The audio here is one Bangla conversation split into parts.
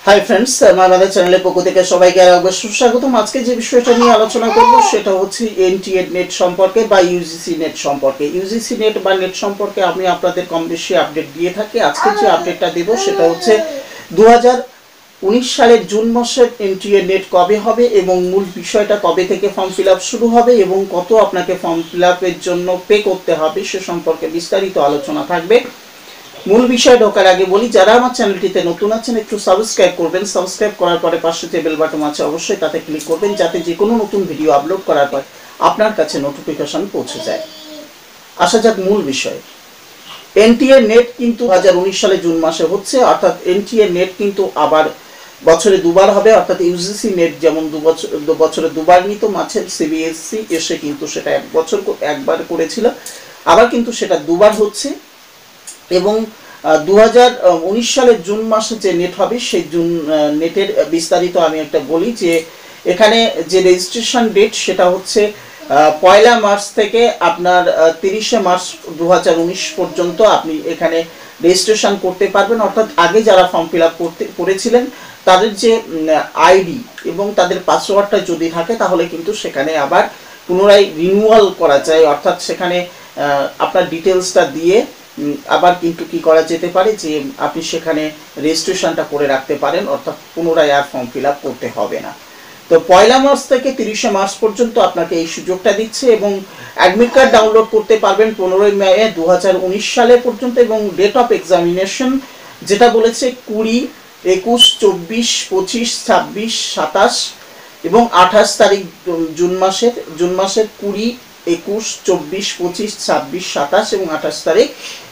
হাই ফ্রেন্ডস, আমাদের চ্যানেলের পক্ষ থেকে সবাইকে আরো সুস্বাগতম। আজকে যে বিষয়টা নিয়ে আলোচনা করব সেটা হচ্ছে এনটিএ নেট সম্পর্কে বা ইউজিসি নেট সম্পর্কে। ইউজিসি নেট বা নেট সম্পর্কে আমি আপনাদের কম বেশি আপডেট দিয়ে থাকি। আজকে যে আপডেটটা দেব সেটা হচ্ছে 2019 সালের জুন মাসের এনটিএ নেট কবে হবে এবং মূল বিষয়টা কবে থেকে ফর্ম ফিল আপ শুরু হবে এবং কত আপনাকে ফর্ম ফিল আপের জন্য পে করতে হবে সে সম্পর্কে বিস্তারিত আলোচনা থাকবে। মূল বিষয় ঢোকার আগে বলি, যারা আমার চ্যানেলটিতে নতুন আছেন একটু সাবস্ক্রাইব করবেন। সাবস্ক্রাইব করার পরে পাশে যে বেল বাটন আছে অবশ্যই তাতে ক্লিক করবেন, যাতে যে কোনো নতুন ভিডিও আপলোড করার পর আপনার কাছে নোটিফিকেশন পৌঁছে যায়। আসা যাক মূল বিষয়। এনটিএ নেট কিন্তু 2019 সালে জুন মাসে হচ্ছে, অর্থাৎ এনটিএ নেট কিন্তু আবার বছরে দুবার হবে। অর্থাৎ ইউজিসি নেট যেমন বছরে দুবার নিত, মাঝে সিবিএসসি এসে কিন্তু সেটা একবার করেছিল, আবার কিন্তু সেটা দুবার হচ্ছে। এবং 2019 সালের জুন মাসে যে নেট হবে সেই জুন নেটের বিস্তারিত আমি একটা বলি যে এখানে যে রেজিস্ট্রেশন ডেট সেটা হচ্ছে 1 মার্চ থেকে আপনার 30 মার্চ 2019 পর্যন্ত আপনি এখানে রেজিস্ট্রেশন করতে পারবেন। অর্থাৎ আগে যারা ফর্ম ফিল আপ করেছিলেন তাদের যে আইডি এবং তাদের পাসওয়ার্ডটা যদি থাকে তাহলে কিন্তু সেখানে আবার পুনরায় রিনিউয়াল করা যায়। অর্থাৎ সেখানে আপনার ডিটেলসটা দিয়ে আবার কিন্তু কি করা যেতে পারে যে আপনি সেখানে রেজিস্ট্রেশনটা করে রাখতে পারেন, অর্থাৎ পুনরায় আর ফর্ম ফিল আপ করতে হবে না। তো 1 মার্চ থেকে 30 মার্চ পর্যন্ত আপনাকে এই সুযোগটা দিচ্ছে এবং অ্যাডমিট কার্ড ডাউনলোড করতে পারবেন 15 মে 2019 সালে পর্যন্ত। এবং ডেট অফ এক্সামিনেশন যেটা বলেছে 20, 21, 24, 25, 26, 27 এবং 28 তারিখ জুন মাসের 20, 21, 24, 25, 26, 27 এবং 28 তারিখ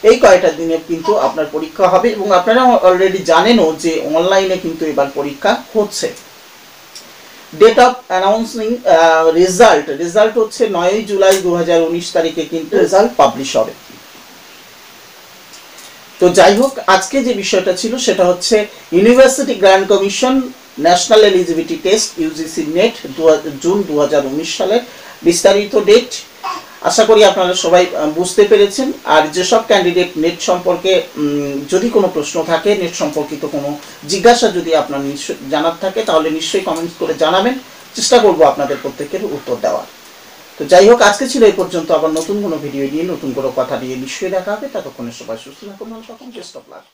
এই কয়টা দিনে কিন্তু আপনার পরীক্ষা হবে। এবং আপনারা অলরেডি জানেনও যে অনলাইনে কিন্তু এবার পরীক্ষা হচ্ছে। ডেট অফ অ্যানাউন্সিং রেজাল্ট হচ্ছে 9 জুলাই 2019 তারিখে কিন্তু রেজাল্ট পাবলিশ হবে। তো যাই হোক, আজকে যে বিষয়টা ছিল সেটা হচ্ছে university grand commission national eligibility test UGC net June 2019 সালের বিস্তারিত ডেট। আশা করি আপনারা সবাই বুঝতে পেরেছেন। আর যেসব ক্যান্ডিডেট নেট সম্পর্কে যদি কোনো প্রশ্ন থাকে, নেট সম্পর্কিত কোনো জিজ্ঞাসা যদি আপনার জানার থাকে তাহলে নিশ্চয়ই কমেন্টস করে জানাবেন, চেষ্টা করব আপনাদের প্রত্যেকের উত্তর দেওয়ার। তো যাই হোক, আজকে ছিল এই পর্যন্ত। আবার নতুন কোনো ভিডিও নিয়ে নতুন কোনো কথা নিয়ে নিশ্চয়ই দেখা হবে। ততক্ষণে সবাই সুস্থ থাকুন, ভালো থাকুন, বেস্ট অফ লাক।